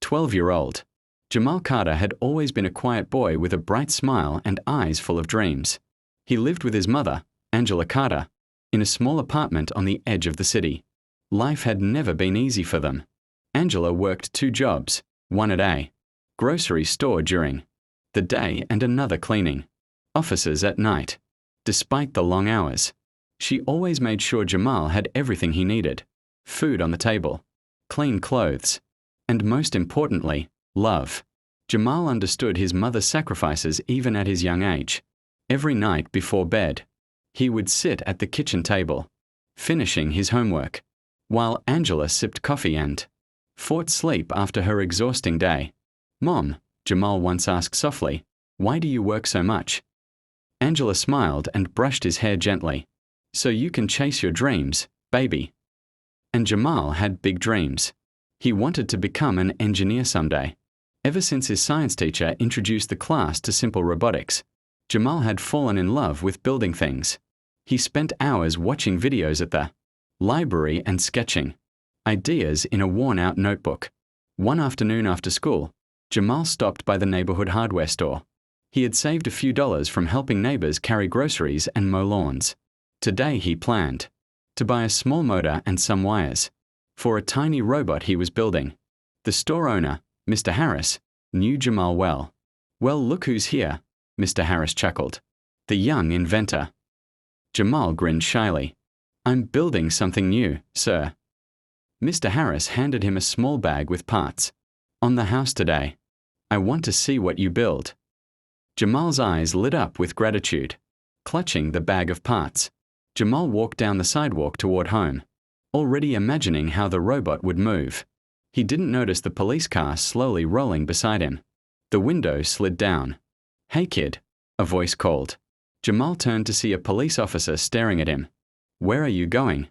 12-year-old. Jamal Carter had always been a quiet boy with a bright smile and eyes full of dreams. He lived with his mother, Angela Carter, in a small apartment on the edge of the city. Life had never been easy for them. Angela worked 2 jobs, one at a grocery store during the day and another cleaning offices at night. Despite the long hours, she always made sure Jamal had everything he needed: food on the table, clean clothes, and most importantly, love. Jamal understood his mother's sacrifices even at his young age. Every night before bed, he would sit at the kitchen table, finishing his homework, while Angela sipped coffee and fought sleep after her exhausting day. "Mom," Jamal once asked softly, "why do you work so much?" Angela smiled and brushed his hair gently. "So you can chase your dreams, baby." And Jamal had big dreams. He wanted to become an engineer someday. Ever since his science teacher introduced the class to simple robotics, Jamal had fallen in love with building things. He spent hours watching videos at the library and sketching ideas in a worn-out notebook. One afternoon after school, Jamal stopped by the neighborhood hardware store. He had saved a few dollars from helping neighbors carry groceries and mow lawns. Today he planned to buy a small motor and some wires for a tiny robot he was building. The store owner, Mr. Harris, knew Jamal well. "Well, look who's here," Mr. Harris chuckled. "The young inventor." Jamal grinned shyly. "I'm building something new, sir." Mr. Harris handed him a small bag with parts. "On the house today. I want to see what you build." Jamal's eyes lit up with gratitude. Clutching the bag of parts, Jamal walked down the sidewalk toward home, already imagining how the robot would move. He didn't notice the police car slowly rolling beside him. The window slid down. "Hey kid," a voice called. Jamal turned to see a police officer staring at him. "Where are you going?"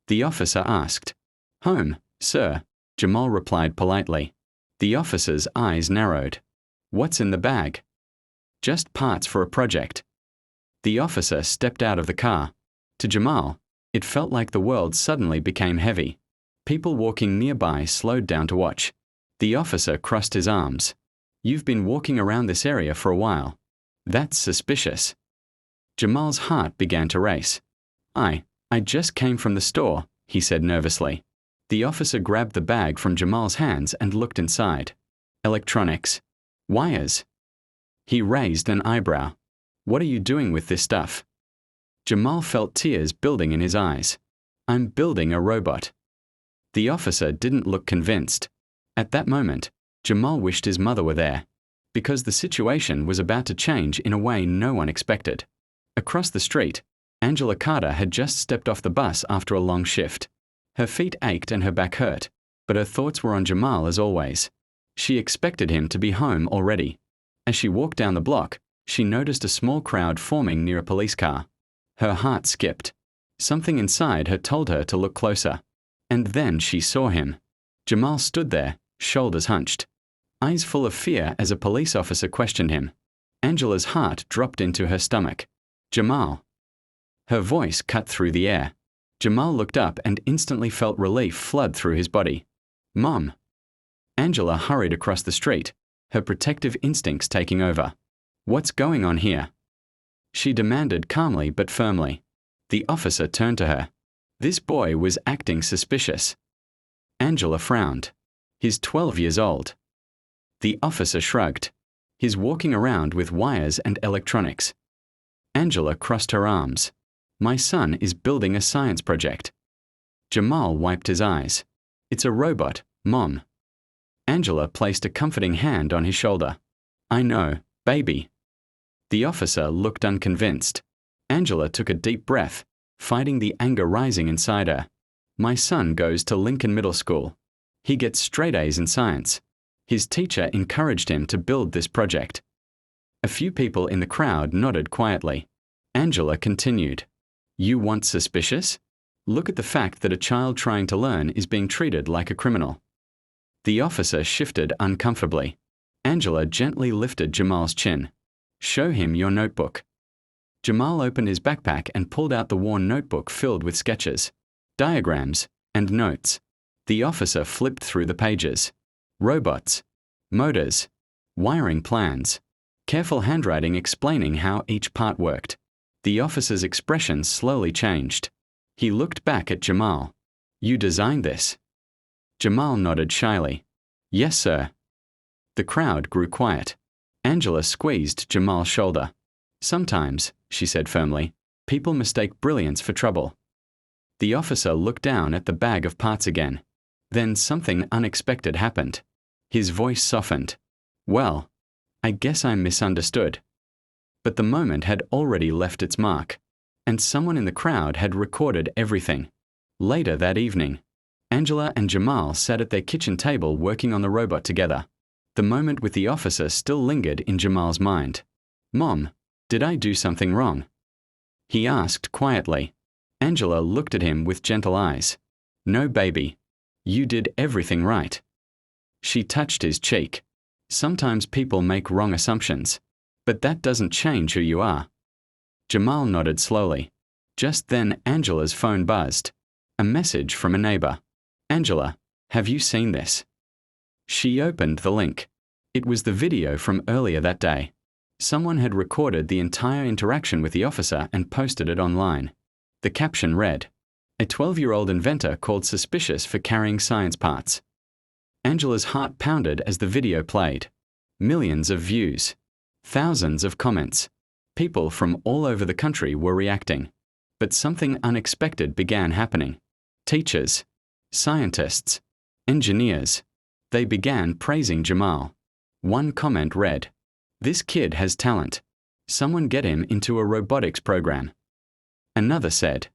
The officer asked. "Home, sir," Jamal replied politely. The officer's eyes narrowed. "What's in the bag?" "Just parts for a project." The officer stepped out of the car. To Jamal, it felt like the world suddenly became heavy. People walking nearby slowed down to watch. The officer crossed his arms. "You've been walking around this area for a while. That's suspicious." Jamal's heart began to race. I just came from the store," he said nervously. The officer grabbed the bag from Jamal's hands and looked inside. "Electronics. Wires." He raised an eyebrow. "What are you doing with this stuff?" Jamal felt tears building in his eyes. "I'm building a robot." The officer didn't look convinced. At that moment, Jamal wished his mother were there, because the situation was about to change in a way no one expected. Across the street, Angela Carter had just stepped off the bus after a long shift. Her feet ached and her back hurt, but her thoughts were on Jamal as always. She expected him to be home already. As she walked down the block, she noticed a small crowd forming near a police car. Her heart skipped. Something inside her told her to look closer. And then she saw him. Jamal stood there, shoulders hunched, eyes full of fear as a police officer questioned him. Angela's heart dropped into her stomach. "Jamal." Her voice cut through the air. Jamal looked up and instantly felt relief flood through his body. "Mom." Angela hurried across the street, her protective instincts taking over. "What's going on here?" she demanded calmly but firmly. The officer turned to her. This boy was acting suspicious. Angela frowned. "He's 12 years old." The officer shrugged. "He's walking around with wires and electronics." Angela crossed her arms. "My son is building a science project." Jamal wiped his eyes. "It's a robot, Mom." Angela placed a comforting hand on his shoulder. "I know, baby." The officer looked unconvinced. Angela took a deep breath, fighting the anger rising inside her. "My son goes to Lincoln Middle School. He gets straight A's in science. His teacher encouraged him to build this project." A few people in the crowd nodded quietly. Angela continued. "You want suspicious? Look at the fact that a child trying to learn is being treated like a criminal." The officer shifted uncomfortably. Angela gently lifted Jamal's chin. "Show him your notebook." Jamal opened his backpack and pulled out the worn notebook filled with sketches, diagrams, and notes. The officer flipped through the pages. robots, motors, wiring plans, careful handwriting explaining how each part worked. The officer's expression slowly changed. He looked back at Jamal. You designed this? Jamal nodded shyly. Yes, sir. The crowd grew quiet. Angela squeezed Jamal's shoulder. Sometimes, she said firmly, people mistake brilliance for trouble. The officer looked down at the bag of parts again. Then something unexpected happened. His voice softened. Well, I guess I misunderstood. But the moment had already left its mark, and someone in the crowd had recorded everything. Later that evening, Angela and Jamal sat at their kitchen table working on the robot together. The moment with the officer still lingered in Jamal's mind. Mom, did I do something wrong? He asked quietly. Angela looked at him with gentle eyes. No, baby. You did everything right. She touched his cheek. Sometimes people make wrong assumptions, but that doesn't change who you are. Jamal nodded slowly. Just then Angela's phone buzzed. A message from a neighbor. Angela, have you seen this? She opened the link. It was the video from earlier that day. Someone had recorded the entire interaction with the officer and posted it online. The caption read, "A 12-year-old inventor called suspicious for carrying science parts." Angela's heart pounded as the video played. Millions of views. Thousands of comments. People from all over the country were reacting. But something unexpected began happening. Teachers, scientists, engineers. They began praising Jamal. One comment read, "This kid has talent. Someone get him into a robotics program." Another said,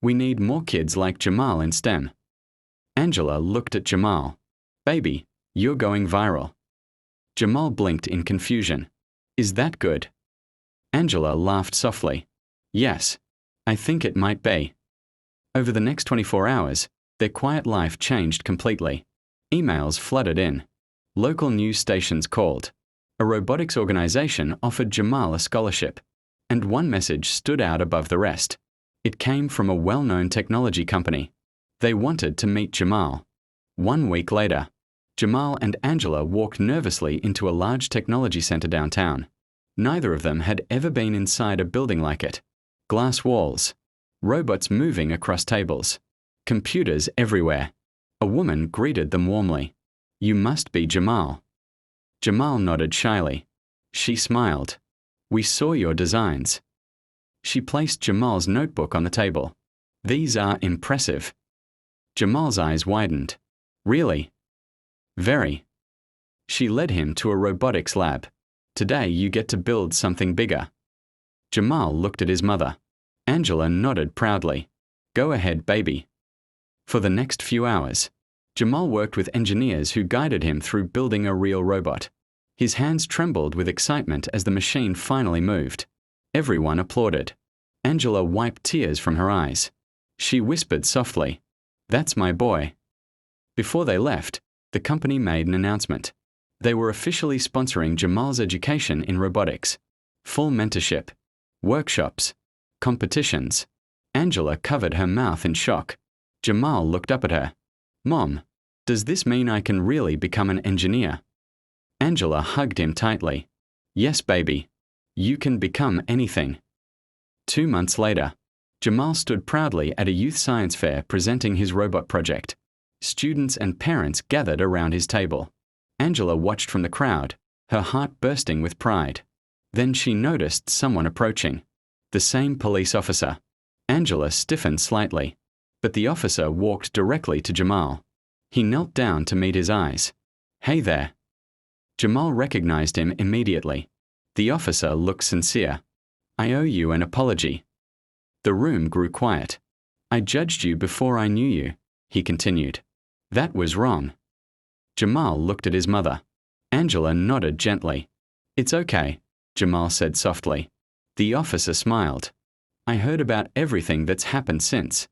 "We need more kids like Jamal in STEM." Angela looked at Jamal. "Baby, you're going viral." Jamal blinked in confusion. "Is that good?" Angela laughed softly. "Yes, I think it might be." Over the next 24 hours, their quiet life changed completely. Emails flooded in. Local news stations called. A robotics organization offered Jamal a scholarship. And one message stood out above the rest. It came from a well-known technology company. They wanted to meet Jamal. 1 week later, Jamal and Angela walked nervously into a large technology center downtown. Neither of them had ever been inside a building like it. Glass walls. Robots moving across tables. Computers everywhere. A woman greeted them warmly. "You must be Jamal." Jamal nodded shyly. She smiled. "We saw your designs." She placed Jamal's notebook on the table. "These are impressive." Jamal's eyes widened. "Really?" "Very." She led him to a robotics lab. "Today you get to build something bigger." Jamal looked at his mother. Angela nodded proudly. "Go ahead, baby." For the next few hours, Jamal worked with engineers who guided him through building a real robot. His hands trembled with excitement as the machine finally moved. Everyone applauded. Angela wiped tears from her eyes. She whispered softly, "That's my boy." Before they left, the company made an announcement. They were officially sponsoring Jamal's education in robotics. Full mentorship, workshops, competitions. Angela covered her mouth in shock. Jamal looked up at her. "Mom, does this mean I can really become an engineer?" Angela hugged him tightly. "Yes, baby. You can become anything." 2 months later, Jamal stood proudly at a youth science fair presenting his robot project. Students and parents gathered around his table. Angela watched from the crowd, her heart bursting with pride. Then she noticed someone approaching. The same police officer. Angela stiffened slightly, but the officer walked directly to Jamal. He knelt down to meet his eyes. "Hey there." Jamal recognized him immediately. The officer looked sincere. "I owe you an apology." The room grew quiet. "I judged you before I knew you," he continued. "That was wrong." Jamal looked at his mother. Angela nodded gently. "It's okay," Jamal said softly. The officer smiled. "I heard about everything that's happened since."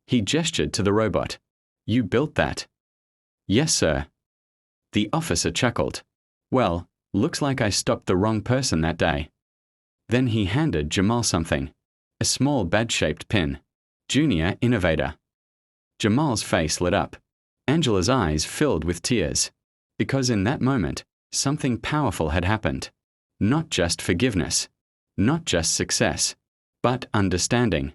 He gestured to the robot. "You built that?" "Yes, sir." The officer chuckled. "Well, looks like I stopped the wrong person that day." Then he handed Jamal something. A small badge-shaped pin. Junior Innovator. Jamal's face lit up. Angela's eyes filled with tears. Because in that moment, something powerful had happened. Not just forgiveness, not just success, but understanding.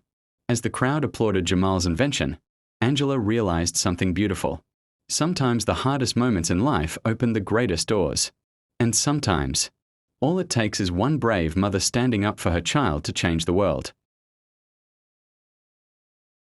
As the crowd applauded Jamal's invention, Angela realized something beautiful. Sometimes the hardest moments in life open the greatest doors. And sometimes, all it takes is one brave mother standing up for her child to change the world.